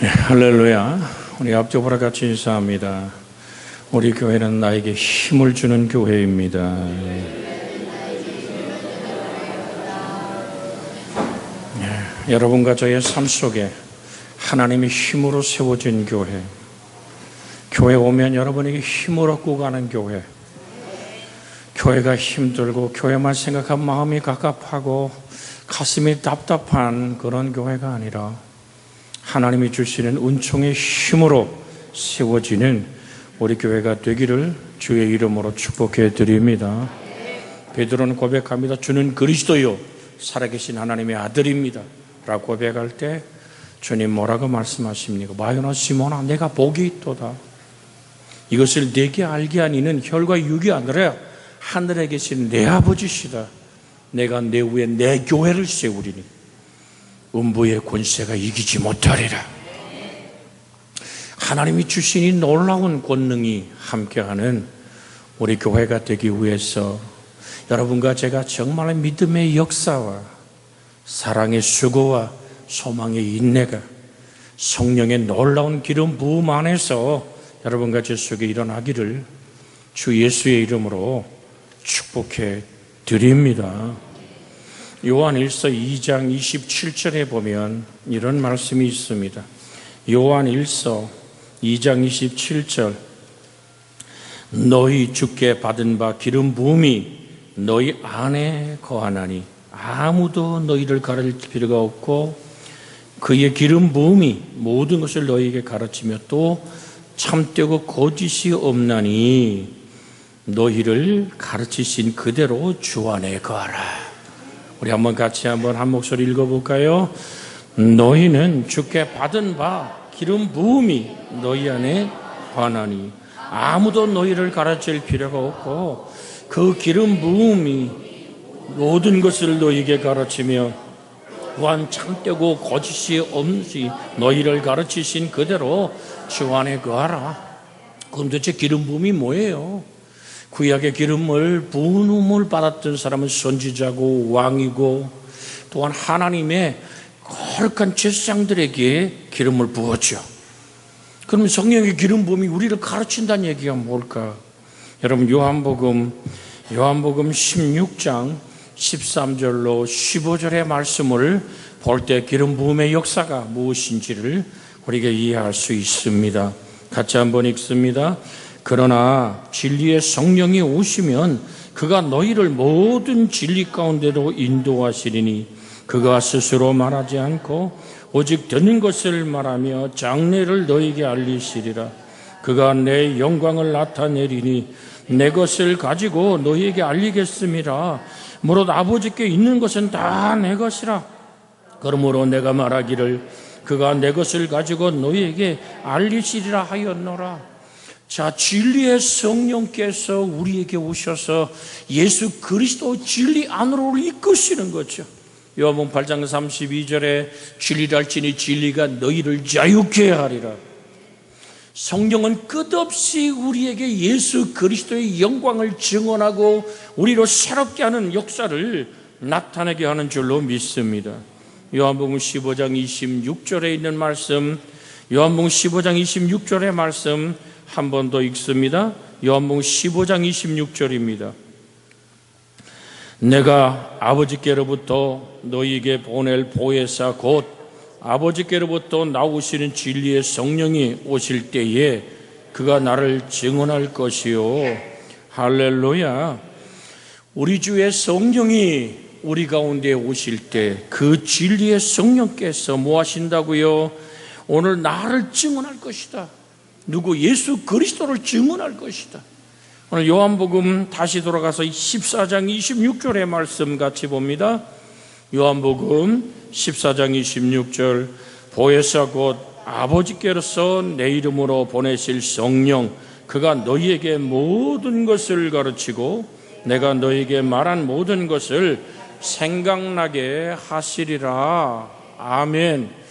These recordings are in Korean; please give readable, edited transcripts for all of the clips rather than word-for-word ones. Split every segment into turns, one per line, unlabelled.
할렐루야. 우리 앞쪽으로 같이 인사합니다. 우리 교회는 나에게 힘을 주는 교회입니다. 여러분과 저의 삶 속에 하나님의 힘으로 세워진 교회, 교회 오면 여러분에게 힘을 얻고 가는 교회, 교회가 힘들고 교회만 생각한 마음이 갑갑하고 가슴이 답답한 그런 교회가 아니라 하나님이 주시는 은총의 힘으로 세워지는 우리 교회가 되기를 주의 이름으로 축복해 드립니다. 베드로는 고백합니다. 주는 그리스도요 살아계신 하나님의 아들입니다 라고 고백할 때 주님 뭐라고 말씀하십니까? 마요나 시몬아 내가 복이 있도다. 이것을 내게 알게 하니는 혈과 육이 아니라 하늘에 계신 내 아버지시다. 내가 내 위에 내 교회를 세우리니 음부의 권세가 이기지 못하리라. 하나님이 주신 이 놀라운 권능이 함께하는 우리 교회가 되기 위해서 여러분과 제가 정말 믿음의 역사와 사랑의 수고와 소망의 인내가 성령의 놀라운 기름 부음 안에서 여러분과 제 속에 일어나기를 주 예수의 이름으로 축복해 드립니다. 요한일서 2장 27절에 보면 이런 말씀이 있습니다. 요한일서 2장 27절 너희 주께 받은 바 기름 부음이 너희 안에 거하나니 아무도 너희를 가르칠 필요가 없고 그의 기름 부음이 모든 것을 너희에게 가르치며 또 참되고 거짓이 없나니 너희를 가르치신 그대로 주 안에 거하라. 우리 한번 같이 한 목소리 읽어볼까요? 너희는 주께 받은 바 기름 부음이 너희 안에 거하나니 아무도 너희를 가르칠 필요가 없고 그 기름 부음이 모든 것을 너희에게 가르치며 또한 참되고 거짓이 없이 너희를 가르치신 그대로 주 안에 거하라. 그럼 도대체 기름 부음이 뭐예요? 구약의 기름을 부음을 받았던 사람은 선지자고 왕이고 또한 하나님의 거룩한 제사장들에게 기름을 부었죠. 그러면 성령의 기름 부음이 우리를 가르친다는 얘기가 뭘까? 여러분 요한복음 16장 13절로 15절의 말씀을 볼 때 기름 부음의 역사가 무엇인지를 우리가 이해할 수 있습니다. 같이 한번 읽습니다. 그러나 진리의 성령이 오시면 그가 너희를 모든 진리 가운데로 인도하시리니 그가 스스로 말하지 않고 오직 듣는 것을 말하며 장래를 너희에게 알리시리라. 그가 내 영광을 나타내리니 내 것을 가지고 너희에게 알리겠음이라. 무릇 아버지께 있는 것은 다 내 것이라. 그러므로 내가 말하기를 그가 내 것을 가지고 너희에게 알리시리라 하였노라. 자, 진리의 성령께서 우리에게 오셔서 예수 그리스도 진리 안으로 이끄시는 거죠. 요한복음 8장 32절에 진리를 알지니 진리가 너희를 자유케 하리라. 성령은 끝없이 우리에게 예수 그리스도의 영광을 증언하고 우리로 새롭게 하는 역사를 나타내게 하는 줄로 믿습니다. 요한복음 15장 26절에 있는 말씀, 요한복음 15장 26절의 말씀 한 번 더 읽습니다. 요한복음 15장 26절입니다. 내가 아버지께로부터 너희에게 보낼 보혜사 곧 아버지께로부터 나오시는 진리의 성령이 오실 때에 그가 나를 증언할 것이요. 할렐루야. 우리 주의 성령이 우리 가운데 오실 때 그 진리의 성령께서 뭐 하신다고요? 오늘 나를 증언할 것이다. 누구? 예수 그리스도를 증언할 것이다. 오늘 요한복음 다시 돌아가서 14장 26절의 말씀 같이 봅니다. 요한복음 14장 26절 보혜사 곧 아버지께로서 내 이름으로 보내실 성령 그가 너희에게 모든 것을 가르치고 내가 너희에게 말한 모든 것을 생각나게 하시리라. 아멘.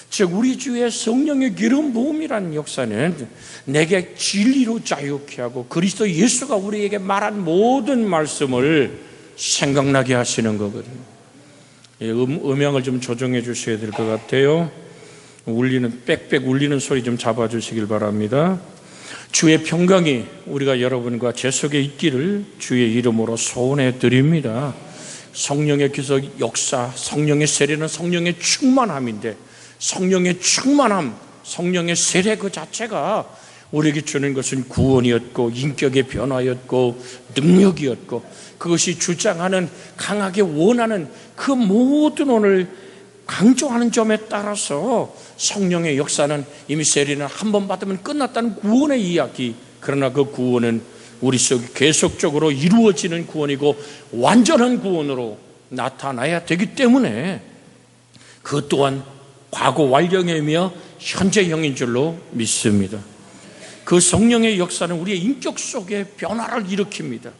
즉 우리 주의 성령의 기름 부음이라는 역사는 내게 진리로 자유케 하고 그리스도 예수가 우리에게 말한 모든 말씀을 생각나게 하시는 거거든요. 음향을 좀 조정해 주셔야 될 것 같아요. 울리는 빽빽 울리는 소리 좀 잡아주시길 바랍니다. 주의 평강이 우리가 여러분과 제 속에 있기를 주의 이름으로 소원해 드립니다. 성령의 기적 역사, 성령의 세례는 성령의 충만함인데, 성령의 충만함, 성령의 세례 그 자체가 우리에게 주는 것은 구원이었고 인격의 변화였고 능력이었고, 그것이 주장하는 강하게 원하는 그 모든 오늘 강조하는 점에 따라서 성령의 역사는 이미 세례는 한 번 받으면 끝났다는 구원의 이야기, 그러나 그 구원은 우리 속에 계속적으로 이루어지는 구원이고 완전한 구원으로 나타나야 되기 때문에 그 또한 과거 완령이며 현재형인 줄로 믿습니다. 그 성령의 역사는 우리의 인격 속에 변화를 일으킵니다.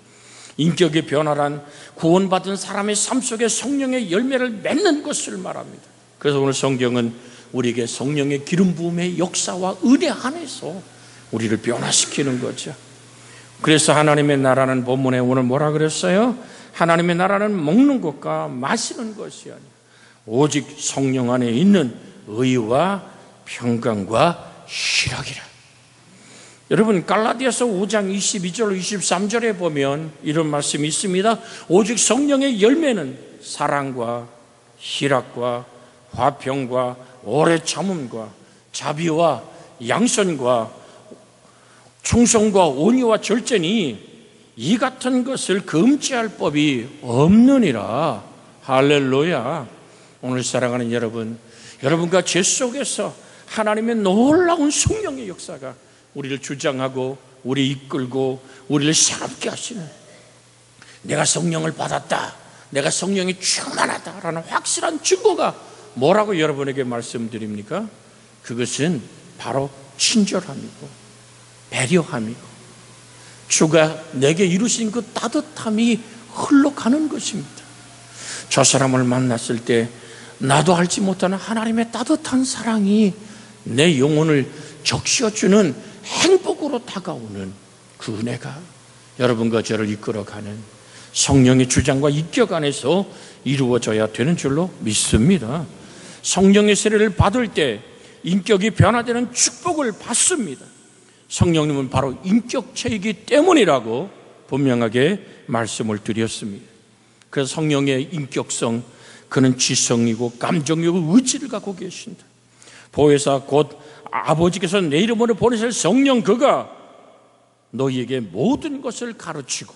인격의 변화란 구원받은 사람의 삶 속에 성령의 열매를 맺는 것을 말합니다. 그래서 오늘 성경은 우리에게 성령의 기름 부음의 역사와 은혜 안에서 우리를 변화시키는 거죠. 그래서 하나님의 나라는 본문에 오늘 뭐라 그랬어요? 하나님의 나라는 먹는 것과 마시는 것이 아니라 오직 성령 안에 있는 의와 평강과 희락이라. 여러분, 갈라디아서 5장 22절 23절에 보면 이런 말씀이 있습니다. 오직 성령의 열매는 사랑과 희락과 화평과 오래 참음과 자비와 양선과 충성과 온유와 절제니 이 같은 것을 금지할 법이 없느니라. 할렐루야. 오늘 사랑하는 여러분, 여러분과 제 속에서 하나님의 놀라운 성령의 역사가 우리를 주장하고 우리 이끌고 우리를 새롭게 하시는, 내가 성령을 받았다, 내가 성령이 충만하다라는 확실한 증거가 뭐라고 여러분에게 말씀드립니까? 그것은 바로 친절함이고 배려함이고 주가 내게 이루신 그 따뜻함이 흘러가는 것입니다. 저 사람을 만났을 때 나도 알지 못하는 하나님의 따뜻한 사랑이 내 영혼을 적셔주는 행복으로 다가오는 그 은혜가 여러분과 저를 이끌어가는 성령의 주장과 인격 안에서 이루어져야 되는 줄로 믿습니다. 성령의 세례를 받을 때 인격이 변화되는 축복을 받습니다. 성령님은 바로 인격체이기 때문이라고 분명하게 말씀을 드렸습니다. 그래서 성령의 인격성, 그는 지성이고 감정이고 의지를 갖고 계신다. 보혜사 곧 아버지께서 내 이름으로 보내실 성령, 그가 너희에게 모든 것을 가르치고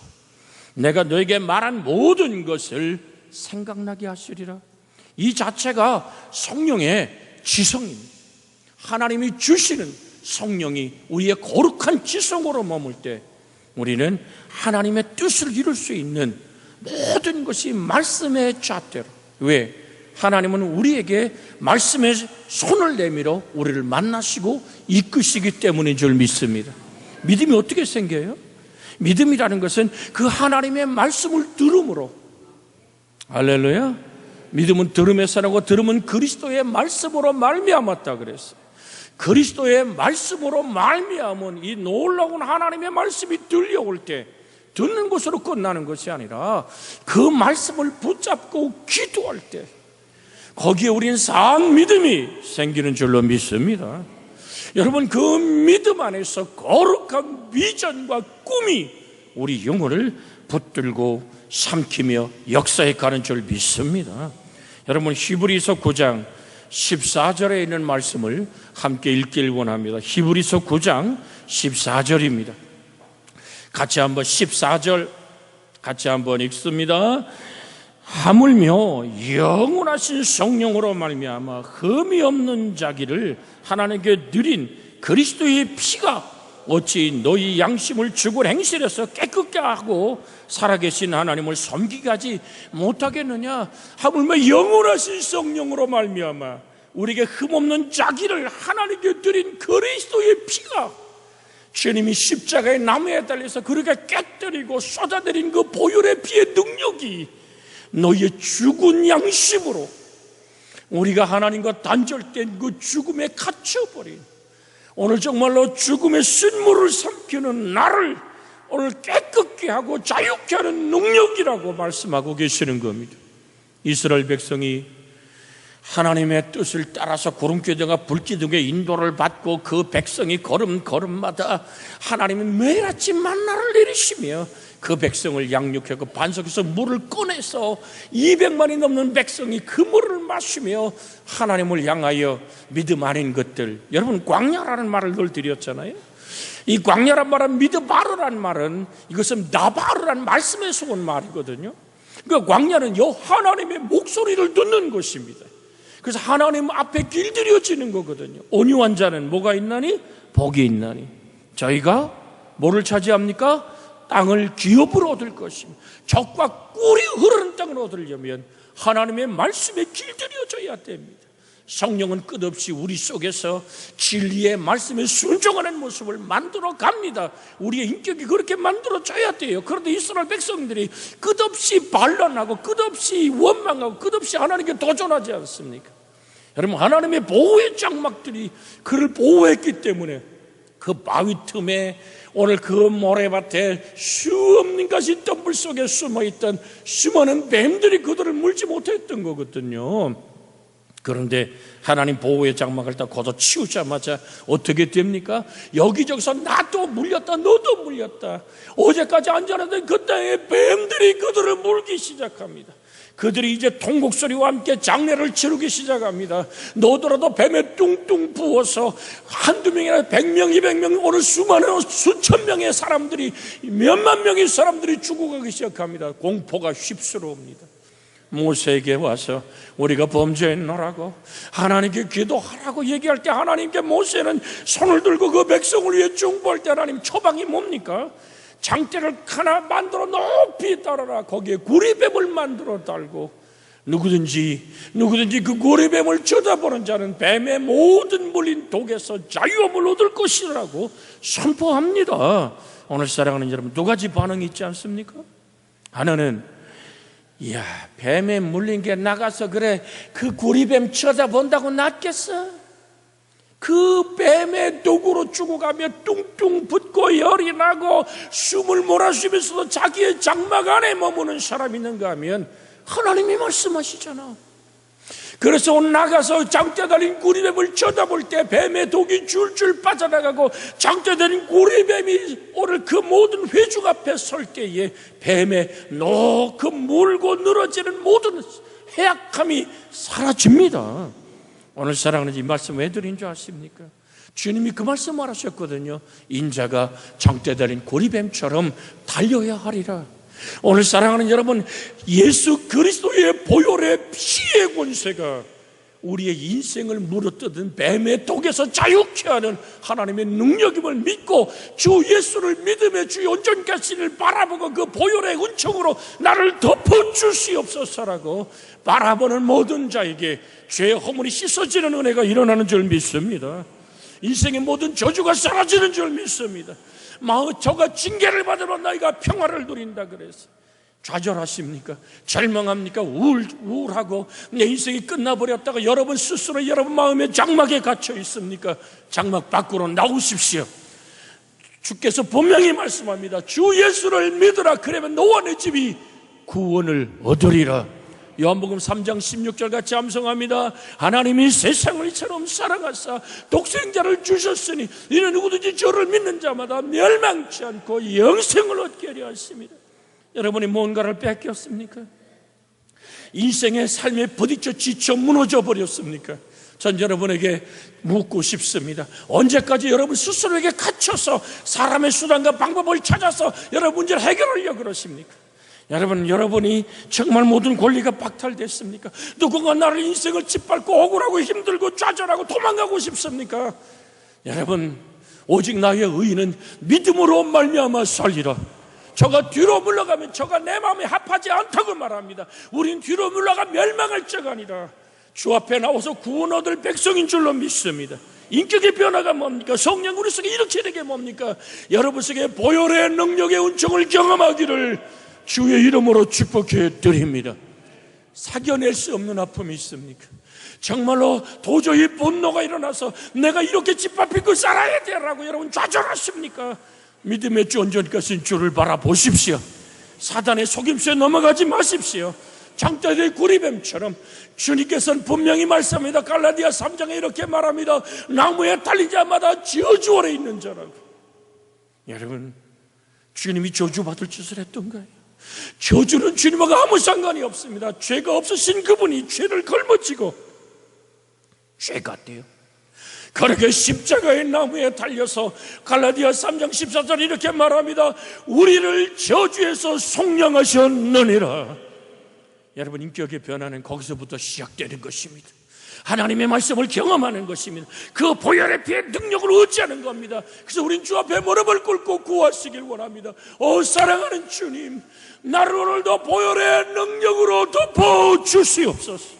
내가 너에게 말한 모든 것을 생각나게 하시리라. 이 자체가 성령의 지성입니다. 하나님이 주시는 성령이 우리의 거룩한 지성으로 머물 때 우리는 하나님의 뜻을 이룰 수 있는 모든 것이 말씀의 잣대로. 왜? 하나님은 우리에게 말씀에 손을 내밀어 우리를 만나시고 이끄시기 때문인 줄 믿습니다. 믿음이 어떻게 생겨요? 믿음이라는 것은 그 하나님의 말씀을 들음으로. 할렐루야. 믿음은 들음에서 나고 들음은 그리스도의 말씀으로 말미암았다 그랬어요. 그리스도의 말씀으로 말미암은 이 놀라운 하나님의 말씀이 들려올 때 듣는 것으로 끝나는 것이 아니라 그 말씀을 붙잡고 기도할 때 거기에 우리는 산 믿음이 생기는 줄로 믿습니다. 여러분, 그 믿음 안에서 거룩한 비전과 꿈이 우리 영혼을 붙들고 삼키며 역사에 가는 줄 믿습니다. 여러분, 히브리서 9장 14절에 있는 말씀을 함께 읽길 원합니다. 히브리서 9장 14절입니다. 같이 한번 14절 같이 한번 읽습니다. 하물며 영원하신 성령으로 말미암아 흠이 없는 자기를 하나님께 드린 그리스도의 피가 어찌 너희 양심을 죽은 행실에서 깨끗게 하고 살아계신 하나님을 섬기게 하지 못하겠느냐. 하물며 영원하신 성령으로 말미암아 우리에게 흠없는 자기를 하나님께 드린 그리스도의 피가, 주님이 십자가의 나무에 달려서 그렇게 깨뜨리고 쏟아내린 그 보혈의 피의 능력이 너희의 죽은 양심으로 우리가 하나님과 단절된 그 죽음에 갇혀버린, 오늘 정말로 죽음의 쓴물을 삼키는 나를 오늘 깨끗게 하고 자유케 하는 능력이라고 말씀하고 계시는 겁니다. 이스라엘 백성이 하나님의 뜻을 따라서 구름기둥과 불기둥의 인도를 받고 그 백성이 걸음마다 하나님이 매일 아침 만나를 내리시며 그 백성을 양육하고 반석에서 물을 꺼내서 200만이 넘는 백성이 그 물을 마시며 하나님을 향하여 믿음 아닌 것들, 여러분 광야라는 말을 늘 드렸잖아요. 이 광야란 말은 미드바르란 말은 이것은 나바르란 말씀에서 온 말이거든요. 그 광야는요 하나님의 목소리를 듣는 것입니다. 그래서 하나님 앞에 길들여지는 거거든요. 온유한 자는 뭐가 있나니? 복이 있나니. 저희가 뭐를 차지합니까? 땅을 기업으로 얻을 것입니다. 적과 꿀이 흐르는 땅을 얻으려면 하나님의 말씀에 길들여져야 됩니다. 성령은 끝없이 우리 속에서 진리의 말씀에 순종하는 모습을 만들어 갑니다. 우리의 인격이 그렇게 만들어져야 돼요. 그런데 이스라엘 백성들이 끝없이 반란하고 끝없이 원망하고 끝없이 하나님께 도전하지 않습니까? 여러분, 하나님의 보호의 장막들이 그를 보호했기 때문에 그 바위 틈에 오늘 그 모래밭에 수없는 가지 덤불 속에 숨어있던 수많은 뱀들이 그들을 물지 못했던 거거든요. 그런데 하나님 보호의 장막을 다 걷어치우자마자 어떻게 됩니까? 여기저기서 나도 물렸다, 너도 물렸다. 어제까지 안전하던 그 땅에 뱀들이 그들을 물기 시작합니다. 그들이 이제 통곡소리와 함께 장례를 치르기 시작합니다. 너더라도 뱀에 뚱뚱 부어서 한두 명이나 100명, 200명, 오늘 수많은 수천 명의 사람들이, 몇만 명의 사람들이 죽어가기 시작합니다. 공포가 휩쓸어옵니다. 모세에게 와서 우리가 범죄했노라고 하나님께 기도하라고 얘기할 때 하나님께 모세는 손을 들고 그 백성을 위해 중보할 때 하나님 처방이 뭡니까? 장대를 하나 만들어 높이 달아라. 거기에 구리뱀을 만들어 달고 누구든지 그 구리뱀을 쳐다보는 자는 뱀의 모든 물린 독에서 자유함을 얻을 것이라고 선포합니다. 오늘 사랑하는 여러분, 두 가지 반응이 있지 않습니까? 하나는 이야, 뱀에 물린 게 나가서 그래 그 구리뱀 쳐다본다고 낫겠어? 그 뱀의 독으로 죽어가며 뚱뚱 붓고 열이 나고 숨을 몰아쉬면서도 자기의 장막 안에 머무는 사람이 있는가 하면 하나님이 말씀하시잖아. 그래서 오늘 나가서 장대 달린 구리뱀을 쳐다볼 때 뱀의 독이 줄줄 빠져나가고 장대 달린 구리뱀이 오늘 그 모든 회중 앞에 설 때에 뱀의 그 물고 늘어지는 모든 해악함이 사라집니다. 오늘 사랑하는 이 말씀 왜 드린 줄 아십니까? 주님이 그 말씀을 하셨거든요. 인자가 장대 달린 구리뱀처럼 달려야 하리라. 오늘 사랑하는 여러분, 예수 그리스도의 보혈의 피의 권세가 우리의 인생을 물어뜯은 뱀의 독에서 자유케 하는 하나님의 능력임을 믿고 주 예수를 믿음의 주 온전하시를 바라보고 그 보혈의 은총으로 나를 덮어주시옵소서라고 바라보는 모든 자에게 죄의 허물이 씻어지는 은혜가 일어나는 줄 믿습니다. 인생의 모든 저주가 사라지는 줄 믿습니다. 저가 징계를 받으면 너희가 평화를 누린다 그래서 좌절하십니까? 절망합니까? 우울하고 내 인생이 끝나버렸다가 여러분 스스로 여러분 마음의 장막에 갇혀 있습니까? 장막 밖으로 나오십시오. 주께서 분명히 말씀합니다. 주 예수를 믿으라. 그러면 너와 내 집이 구원을 얻으리라. 요한복음 3장 16절 같이 암송합니다. 하나님이 세상을 이처럼 사랑하사 독생자를 주셨으니 이는 누구든지 저를 믿는 자마다 멸망치 않고 영생을 얻게 하려 하십니다. 여러분이 뭔가를 뺏겼습니까? 인생의 삶에 부딪혀 지쳐 무너져 버렸습니까? 전 여러분에게 묻고 싶습니다. 언제까지 여러분 스스로에게 갇혀서 사람의 수단과 방법을 찾아서 여러분 문제를 해결하려고 그러십니까? 여러분이 정말 모든 권리가 박탈됐습니까? 누군가 나를 인생을 짓밟고 억울하고 힘들고 좌절하고 도망가고 싶습니까? 여러분, 오직 나의 의인은 믿음으로 말미암아 살리라. 저가 뒤로 물러가면 저가 내 마음에 합하지 않다고 말합니다. 우린 뒤로 물러가 멸망할 자가 아니라 주 앞에 나와서 구원 얻을 백성인 줄로 믿습니다. 인격의 변화가 뭡니까? 성령 우리 속에 이렇게 되게 뭡니까? 여러분 속에 보혈의 능력의 은총을 경험하기를 주의 이름으로 축복해 드립니다. 사겨낼 수 없는 아픔이 있습니까? 정말로 도저히 분노가 일어나서 내가 이렇게 짓밟히고 살아야 되라고 여러분 좌절하십니까? 믿음의 주 온전히 가신 주를 바라보십시오. 사단의 속임수에 넘어가지 마십시오. 장대의 구리뱀처럼 주님께서는 분명히 말씀합니다. 갈라디아 3장에 이렇게 말합니다. 나무에 달린 자마다 저주 아래 있는 자라고. 여러분, 주님이 저주받을 짓을 했던 거예요. 저주는 주님하고 아무 상관이 없습니다. 죄가 없으신 그분이 죄를 걸머지고 죄 같대요. 그렇게 십자가의 나무에 달려서 갈라디아 3장 14절 이렇게 말합니다. 우리를 저주해서 속량하셨느니라. 여러분, 인격의 변화는 거기서부터 시작되는 것입니다. 하나님의 말씀을 경험하는 것입니다. 그 보혈의 피의 능력을 의지하는 겁니다. 그래서 우린 주 앞에 무릎을 꿇고 구하시길 원합니다. 사랑하는 주님, 나를 오늘도 보혈의 능력으로 덮어주시옵소서.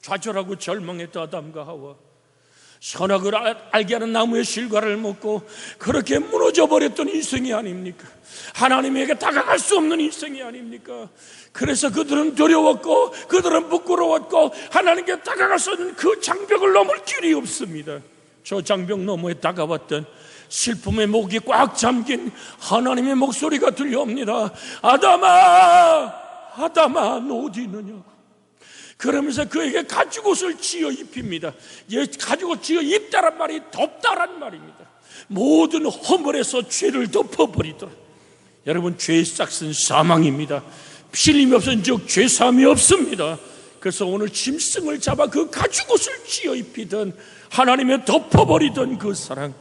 좌절하고 절망했던 아담과 하와, 선악을 알게 하는 나무의 실과를 먹고 그렇게 무너져버렸던 인생이 아닙니까? 하나님에게 다가갈 수 없는 인생이 아닙니까? 그래서 그들은 두려웠고 그들은 부끄러웠고 하나님께 다가갈 수 없는 그 장벽을 넘을 길이 없습니다. 저 장벽 너머에 다가왔던 슬픔의 목이 꽉 잠긴 하나님의 목소리가 들려옵니다. 아담아, 아담아, 너 어디 있느냐고. 그러면서 그에게 가죽옷을 지어 입힙니다. 가죽옷 지어 입다란 말이 덮다란 말입니다. 모든 허물에서 죄를 덮어버리더라. 여러분, 죄의 싹은 사망입니다. 필림이 없은 즉 죄사함이 없습니다. 그래서 오늘 짐승을 잡아 그 가죽옷을 지어 입히던 하나님의 덮어버리던 그 사랑,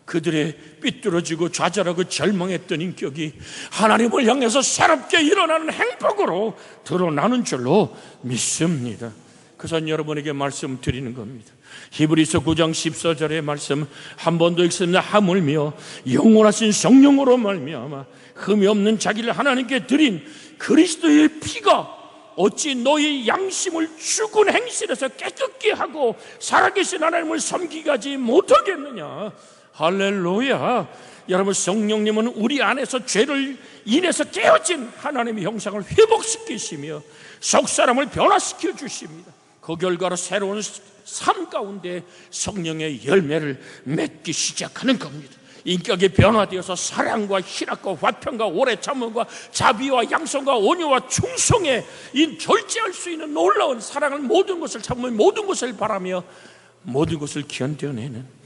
그들의 삐뚤어지고 좌절하고 절망했던 인격이 하나님을 향해서 새롭게 일어나는 행복으로 드러나는 줄로 믿습니다. 그래서 여러분에게 말씀드리는 겁니다. 히브리서 9장 14절의 말씀 한 번 더 읽습니다. 하물며 영원하신 성령으로 말미암아 흠이 없는 자기를 하나님께 드린 그리스도의 피가 어찌 너희 양심을 죽은 행실에서 깨끗게 하고 살아계신 하나님을 섬기게 하지 못하겠느냐. 할렐루야. 여러분, 성령님은 우리 안에서 죄를 인해서 깨어진 하나님의 형상을 회복시키시며 속사람을 변화시켜 주십니다. 그 결과로 새로운 삶 가운데 성령의 열매를 맺기 시작하는 겁니다. 인격이 변화되어서 사랑과 희락과 화평과 오래 참음과 자비와 양성과 온유와 충성에 절제할 수 있는 놀라운 사랑을 모든 것을 참으며 모든 것을 바라며 모든 것을 견뎌내는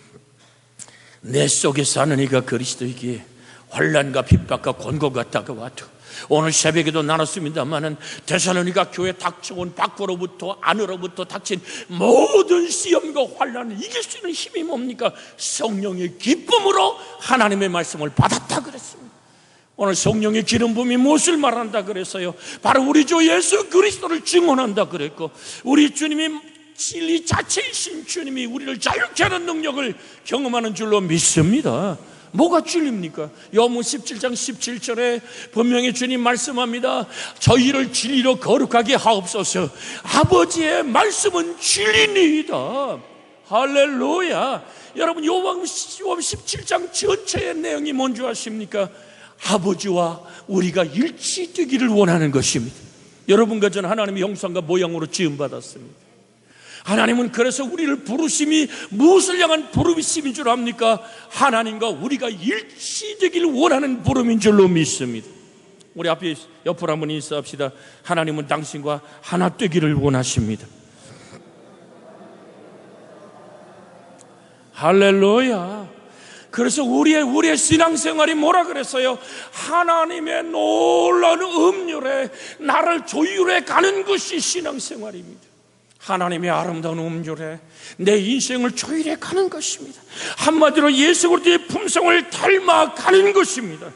내 속에 사는 이가 그리스도이기에 환난과 핍박과 권고가 다가와도 오늘 새벽에도 나눴습니다마는 데살로니가 교회 닥쳐온 밖으로부터 안으로부터 닥친 모든 시험과 환난을 이길 수 있는 힘이 뭡니까? 성령의 기쁨으로 하나님의 말씀을 받았다 그랬습니다. 오늘 성령의 기름 부음이 무엇을 말한다 그랬어요? 바로 우리 주 예수 그리스도를 증언한다 그랬고, 우리 주님이 진리 자체이신 주님이 우리를 자유케 하는 능력을 경험하는 줄로 믿습니다. 뭐가 진리입니까? 요한복음 17장 17절에 분명히 주님 말씀합니다. 저희를 진리로 거룩하게 하옵소서. 아버지의 말씀은 진리니이다. 할렐루야. 여러분, 요한복음 17장 전체의 내용이 뭔지 아십니까? 아버지와 우리가 일치되기를 원하는 것입니다. 여러분과 저는 하나님의 형상과 모양으로 지음받았습니다. 하나님은 그래서 우리를 부르심이 무엇을 향한 부르심인 줄 압니까? 하나님과 우리가 일치되기를 원하는 부름인 줄로 믿습니다. 우리 앞에 옆으로 한번 인사합시다. 하나님은 당신과 하나 되기를 원하십니다. 할렐루야. 그래서 우리의 신앙생활이 뭐라 그랬어요? 하나님의 놀라운 음률에 나를 조율해 가는 것이 신앙생활입니다. 하나님의 아름다운 음률에 내 인생을 조율해 가는 것입니다. 한마디로 예수 그리스도의 품성을 닮아 가는 것입니다.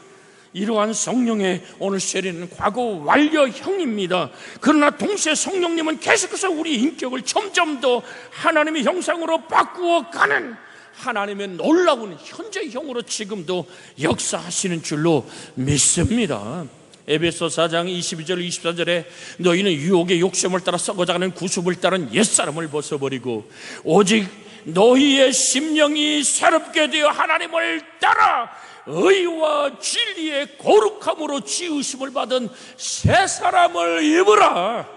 이러한 성령의 오늘 세례는 과거 완료형입니다. 그러나 동시에 성령님은 계속해서 우리 인격을 점점 더 하나님의 형상으로 바꾸어 가는 하나님의 놀라운 현재형으로 지금도 역사하시는 줄로 믿습니다. 에베소 4장 22절 24절에 너희는 유혹의 욕심을 따라 썩어가는 구습을 따른 옛사람을 벗어버리고 오직 너희의 심령이 새롭게 되어 하나님을 따라 의와 진리의 거룩함으로 지으심을 받은 새 사람을 입으라.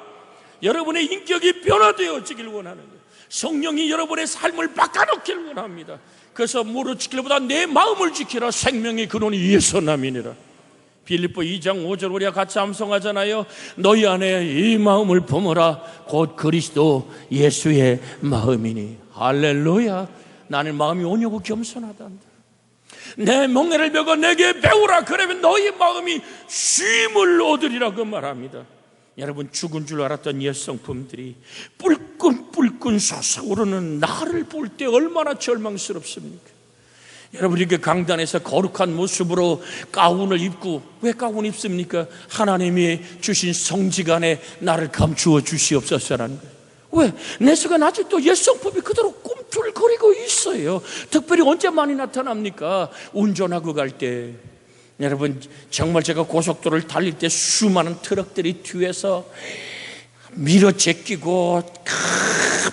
여러분의 인격이 변화되어지길 원하는 거예요. 성령이 여러분의 삶을 바꿔놓기를 원합니다. 그래서 무릇 지키기보다 내 마음을 지키라. 생명의 근원이 예수 남이니라. 빌립보 2장 5절 우리가 같이 암송하잖아요. 너희 안에 이 마음을 품으라. 곧 그리스도 예수의 마음이니. 할렐루야. 나는 마음이 온유고 겸손하단다. 내 멍에를 메고 내게 배우라. 그러면 너희 마음이 쉼을 얻으리라 그 말합니다. 여러분, 죽은 줄 알았던 옛 성품들이 뿔끈뿔끈 솟아오르는 나를 볼 때 얼마나 절망스럽습니까? 여러분, 이렇게 강단에서 거룩한 모습으로 가운을 입고, 왜 가운 입습니까? 하나님이 주신 성지간에 나를 감추어 주시옵소서라는 거예요. 왜? 내 속엔 아직도 옛 성품이 그대로 꿈틀거리고 있어요. 특별히 언제 많이 나타납니까? 운전하고 갈 때. 여러분, 정말 제가 고속도로를 달릴 때 수많은 트럭들이 뒤에서 밀어 제끼고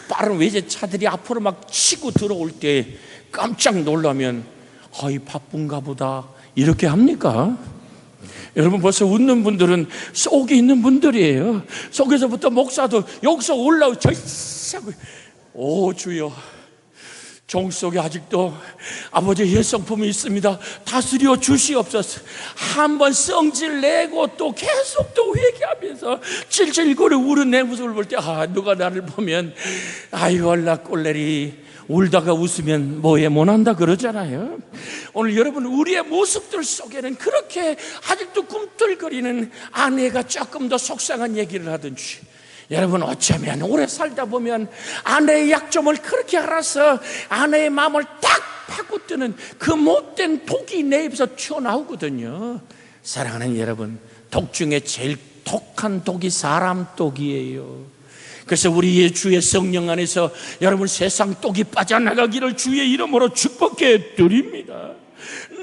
빠른 외제차들이 앞으로 막 치고 들어올 때 깜짝 놀라면 이 바쁜가 보다 이렇게 합니까? 여러분, 벌써 웃는 분들은 속에 있는 분들이에요. 속에서부터 목사도 여기서 올라오고 오 주여, 종 속에 아직도 아버지의 옛 성품이 있습니다. 다스려 주시옵소서. 한번 성질 내고 또 계속 또 회개하면서 찔찔거려 우는 내 모습을 볼 때 누가 나를 보면 얼라 꼴레리 울다가 웃으면 뭐해 못한다 그러잖아요. 오늘 여러분, 우리의 모습들 속에는 그렇게 아직도 꿈틀거리는 아내가 조금 더 속상한 얘기를 하든지, 여러분, 어쩌면 오래 살다 보면 아내의 약점을 그렇게 알아서 아내의 마음을 딱 파고드는 그 못된 독이 내 입에서 튀어나오거든요. 사랑하는 여러분, 독 중에 제일 독한 독이 사람 독이에요. 그래서 우리의 주의 성령 안에서 여러분, 세상 독이 빠져나가기를 주의 이름으로 축복해 드립니다.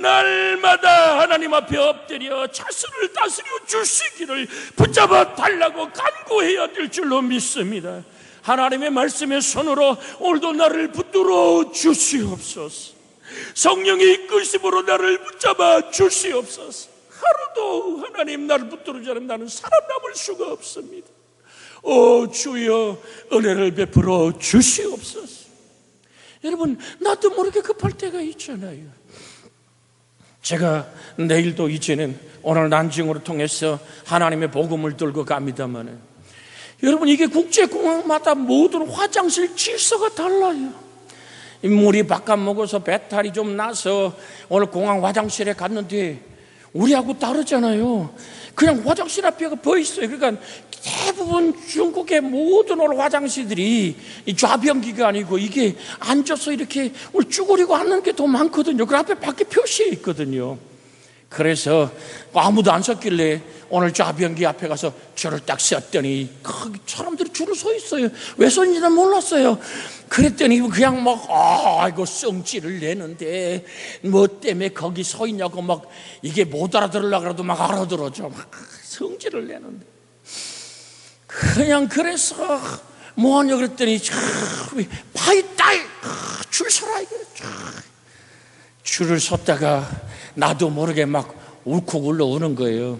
날마다 하나님 앞에 엎드려 자신을 다스려 주시기를 붙잡아 달라고 간구해야 될 줄로 믿습니다. 하나님의 말씀의 손으로 오늘도 나를 붙들어 주시옵소서. 성령의 이끄심으로 나를 붙잡아 주시옵소서. 하루도 하나님 나를 붙들어 주면 나는 살아남을 수가 없습니다. 오 주여, 은혜를 베풀어 주시옵소서. 여러분, 나도 모르게 급할 때가 있잖아요. 제가 내일도 이제는 오늘 난징으로 통해서 하나님의 복음을 들고 갑니다만, 여러분, 이게 국제공항마다 모든 화장실 질서가 달라요. 물이 바깥 먹어서 배탈이 좀 나서 오늘 공항 화장실에 갔는데 우리하고 다르잖아요. 그냥 화장실 앞에 버 있어요. 그러니까 대부분 중국의 모든 오늘 화장실들이 좌변기가 아니고 이게 앉아서 이렇게 쭈그리고 앉는 게 더 많거든요. 그 앞에 밖에 표시에 있거든요. 그래서 아무도 안 섰길래 오늘 좌변기 앞에 가서 줄을 딱 섰더니 거기 사람들이 줄을 서 있어요. 왜 서는지는 몰랐어요. 그랬더니 그냥 이거 성질을 내는데 뭐 때문에 거기 서 있냐고 이게 못 알아들으려고 해도 알아들어줘. 성질을 내는데. 그냥 그래서 뭐하냐 그랬더니 파이따이 줄 서라 이거죠. 줄을 섰다가 나도 모르게 울컥 울러오는 거예요.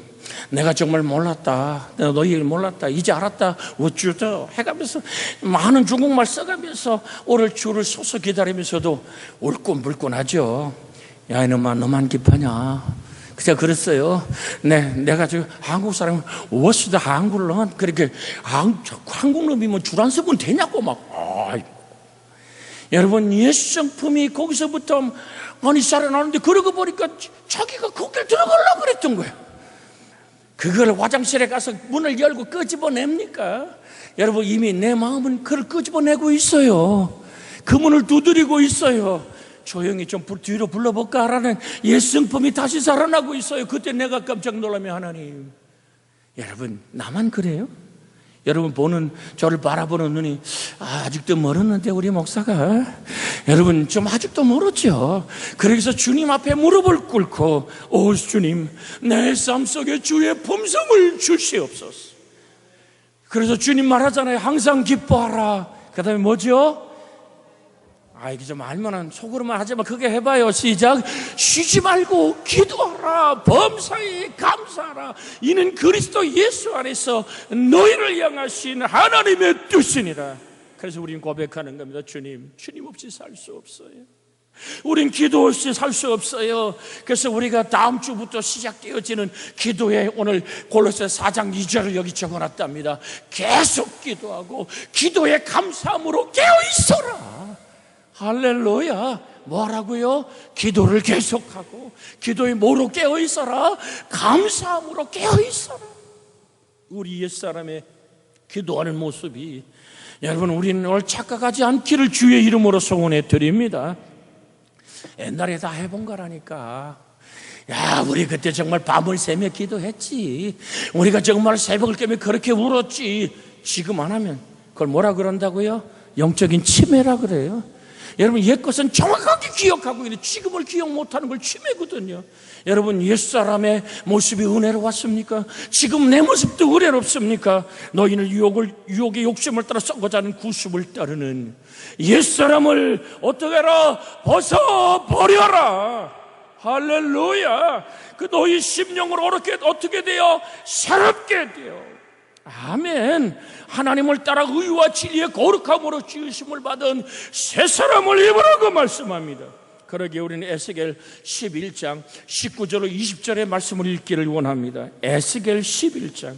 내가 정말 몰랐다. 내가 너희 일 몰랐다. 이제 알았다. 어쩌다 해가면서 많은 중국말 써가면서 오늘 줄을 서서 기다리면서도 울끈불끈하죠. 야 이놈아, 너만 급하냐. 그냥 그랬어요. 내가 지금 한국 사람은 워시다 한국은 그렇게 한국 놈이면 줄 안 서면 되냐고 여러분, 옛 성품이 거기서부터 살아나는데 그러고 보니까 자기가 거길 들어가려고 그랬던 거예요. 그걸 화장실에 가서 문을 열고 끄집어냅니까? 여러분, 이미 내 마음은 그걸 끄집어내고 있어요. 그 문을 두드리고 있어요. 조용히 좀 뒤로 불러볼까 하라는 옛 성품이 다시 살아나고 있어요. 그때 내가 깜짝 놀라면 하나님, 여러분, 나만 그래요? 여러분 저를 바라보는 눈이 아직도 멀었는데 우리 목사가, 여러분 좀 아직도 멀었죠. 그래서 주님 앞에 무릎을 꿇고 오 주님, 내 삶 속에 주의 품성을 주시옵소서. 그래서 주님 말하잖아요. 항상 기뻐하라. 그 다음에 뭐죠? 이게 좀 알면은 속으로만 하지만 그게 해봐요. 시작. 쉬지 말고 기도하라. 범사에 감사하라. 이는 그리스도 예수 안에서 너희를 향하신 하나님의 뜻이니라. 그래서 우리는 고백하는 겁니다. 주님 없이 살 수 없어요. 우린 기도 없이 살 수 없어요. 그래서 우리가 다음 주부터 시작되어지는 기도에 오늘 골로새 4장 2절을 여기 적어놨답니다. 계속 기도하고 기도에 감사함으로 깨어있어라. 할렐루야. 뭐라고요? 기도를 계속하고 기도에 뭐로 깨어있어라? 감사함으로 깨어있어라. 우리 옛사람의 기도하는 모습이, 여러분, 우리는 오늘 착각하지 않기를 주의 이름으로 소원해 드립니다. 옛날에 다 해본 거라니까. 야, 우리 그때 정말 밤을 새며 기도했지. 우리가 정말 새벽을 깨며 그렇게 울었지. 지금 안 하면 그걸 뭐라 그런다고요? 영적인 치매라 그래요. 여러분, 옛 것은 정확하게 기억하고 있는데 지금을 기억 못하는 걸 치매거든요. 여러분, 옛사람의 모습이 은혜로웠습니까? 지금 내 모습도 은혜롭습니까? 너희는 유혹의 욕심을 따라 썩어가는 는 구습을 따르는 옛사람을 어떻게 해라? 벗어버려라. 할렐루야. 그 너희 심령을 어떻게 돼요? 새롭게 돼요. 아멘. 하나님을 따라 의와 진리의 거룩함으로 지으심을 받은 새 사람을 입으라고 말씀합니다. 그러기에 우리는 에스겔 11장 19절로 20절의 말씀을 읽기를 원합니다. 에스겔 11장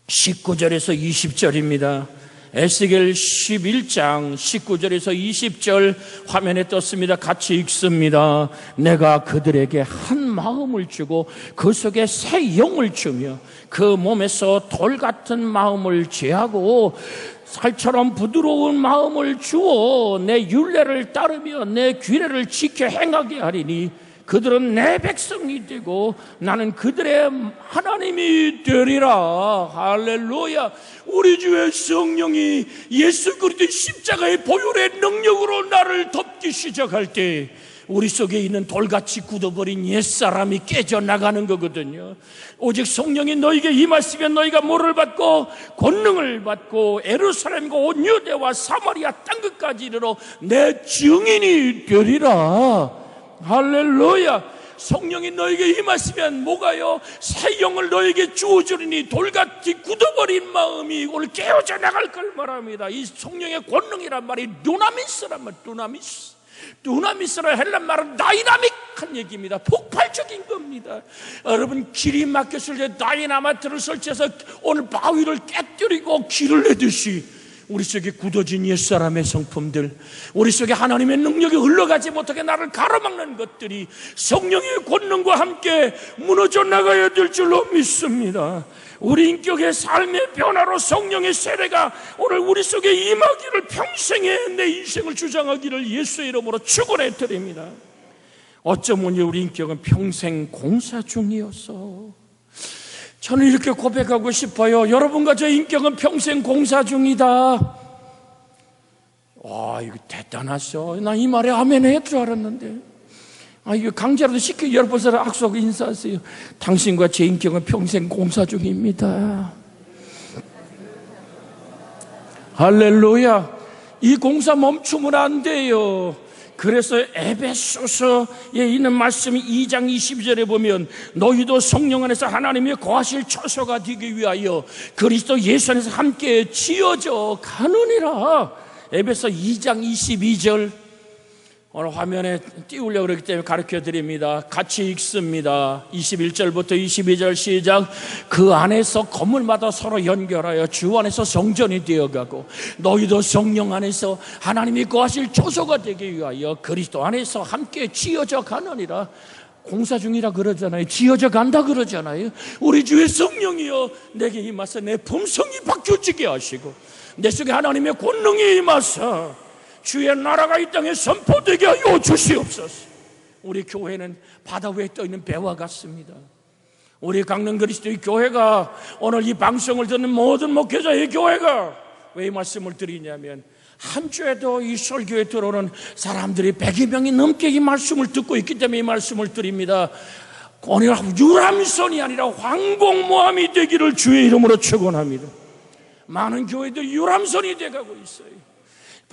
19절에서 20절입니다. 에스겔 11장 19절에서 20절 화면에 떴습니다. 같이 읽습니다. 내가 그들에게 한 마음을 주고 그 속에 새 영을 주며 그 몸에서 돌 같은 마음을 제하고 살처럼 부드러운 마음을 주어 내 율례를 따르며 내 규례를 지켜 행하게 하리니 그들은 내 백성이 되고 나는 그들의 하나님이 되리라. 할렐루야. 우리 주의 성령이 예수 그리스도의 십자가의 보혈의 능력으로 나를 덮기 시작할 때 우리 속에 있는 돌같이 굳어버린 옛사람이 깨져나가는 거거든요. 오직 성령이 너에게 임하시면 너희가 뭐를 받고 권능을 받고 예루살렘과 온 유대와 사마리아 땅끝까지 이르러 내 증인이 되리라. 할렐루야. 성령이 너에게 임하시면 뭐가요? 새 영을 너에게 주어주리니 돌같이 굳어버린 마음이 오늘 깨어져 나갈 걸 말합니다. 이 성령의 권능이란 말이 두나미스란 말. 두나미스라 헬란 말은 다이나믹한 얘기입니다. 폭발적인 겁니다. 여러분, 길이 막혔을 때 다이나마트를 설치해서 오늘 바위를 깨뜨리고 길을 내듯이 우리 속에 굳어진 옛사람의 성품들, 우리 속에 하나님의 능력이 흘러가지 못하게 나를 가로막는 것들이 성령의 권능과 함께 무너져 나가야 될 줄로 믿습니다. 우리 인격의 삶의 변화로 성령의 세례가 오늘 우리 속에 임하기를, 평생에 내 인생을 주장하기를 예수의 이름으로 축원해 드립니다. 어쩌면 우리 인격은 평생 공사 중이어서 저는 이렇게 고백하고 싶어요. 여러분과 저 인격은 평생 공사 중이다. 와, 이거 대단하셔. 나 이 말에 아멘 할 줄 알았는데. 이거 강제로도 시켜 여러분 사람 악수하고 인사하세요. 당신과 제 인격은 평생 공사 중입니다. 할렐루야. 이 공사 멈추면 안 돼요. 그래서 에베소서에 있는 말씀이 2장 22절에 보면 너희도 성령 안에서 하나님의 거하실 처소가 되기 위하여 그리스도 예수 안에서 함께 지어져 가느니라. 에베소 2장 22절 오늘 화면에 띄우려고 그러기 때문에 가르쳐 드립니다. 같이 읽습니다. 21절부터 22절 시작. 그 안에서 건물마다 서로 연결하여 주 안에서 성전이 되어가고 너희도 성령 안에서 하나님이 거하실 초소가 되기 위하여 그리스도 안에서 함께 지어져 가느니라. 공사 중이라 그러잖아요. 지어져 간다 그러잖아요. 우리 주의 성령이여 내게 임하사 내 품성이 바뀌어지게 하시고 내 속에 하나님의 권능이 임하사 주의 나라가 이 땅에 선포되게 하여 주시옵소서. 우리 교회는 바다 위에 떠있는 배와 같습니다. 우리 강릉 그리스도의 교회가 오늘 이 방송을 듣는 모든 목회자의 교회가 왜 이 말씀을 드리냐면 한 주에도 이 설교에 들어오는 사람들이 100여 명이 넘게 이 말씀을 듣고 있기 때문에 이 말씀을 드립니다. 오늘 유람선이 아니라 황공모함이 되기를 주의 이름으로 축원합니다. 많은 교회들이 유람선이 돼가고 있어요.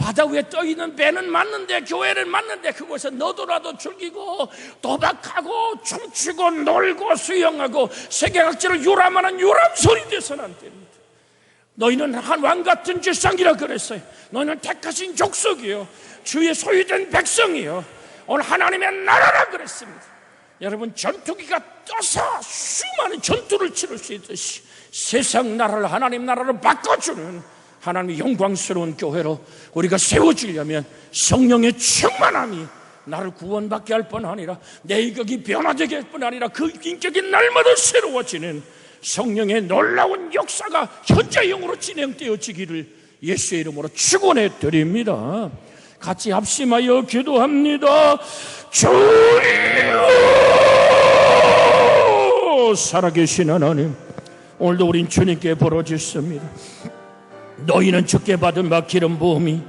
바다 위에 떠있는 배는 맞는데 교회는 맞는데 그곳에 너도나도 즐기고 도박하고 춤추고 놀고 수영하고 세계 각지를 유람하는 유람선이 돼서는 안 됩니다. 너희는 한 왕같은 지상이라 그랬어요. 너희는 택하신 족속이요 주의 소유된 백성이요 오늘 하나님의 나라라 그랬습니다. 여러분, 전투기가 떠서 수많은 전투를 치를 수 있듯이 세상 나라를 하나님 나라로 바꿔주는 하나님의 영광스러운 교회로 우리가 세워지려면 성령의 충만함이 나를 구원받게 할 뿐 아니라 내 인격이 변화되게 할 뿐 아니라 그 인격이 날마다 새로워지는 성령의 놀라운 역사가 현재 영으로 진행되어지기를 예수의 이름으로 축원해 드립니다. 같이 합심하여 기도합니다. 주여, 살아계신 하나님, 오늘도 우린 주님께 부르짖습니다. 너희는 주께 받은 바 기름 부음이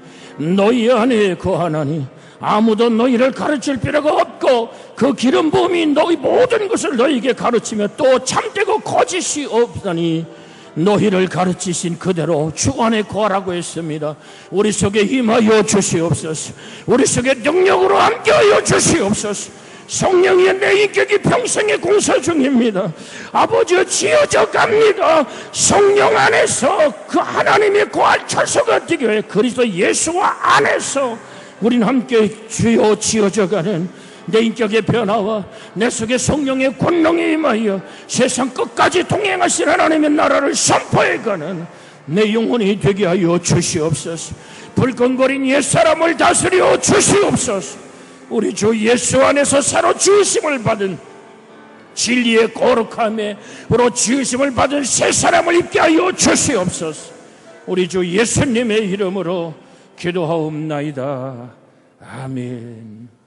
너희 안에 거하나니 아무도 너희를 가르칠 필요가 없고 그 기름 부음이 너희 모든 것을 너희에게 가르치며 또 참되고 거짓이 없으니 너희를 가르치신 그대로 주 안에 거하라고 했습니다. 우리 속에 임하여 주시옵소서. 우리 속에 능력으로 함께하여 주시옵소서. 성령의 내 인격이 평생의 공사 중입니다. 아버지여, 지어져 갑니다. 성령 안에서 그 하나님의 거할 처소가 되게 해 그리스도 예수와 안에서 우린 함께 주여 지어져가는 내 인격의 변화와 내 속에 성령의 권능이 임하여 세상 끝까지 동행하신 하나님의 나라를 선포해가는 내 영혼이 되게 하여 주시옵소서. 불끈거린 옛사람을 다스려 주시옵소서. 우리 주 예수 안에서 새로 지으심을 받은 진리의 거룩함으로 지으심을 받은 새 사람을 입게 하여 주시옵소서. 우리 주 예수님의 이름으로 기도하옵나이다. 아멘.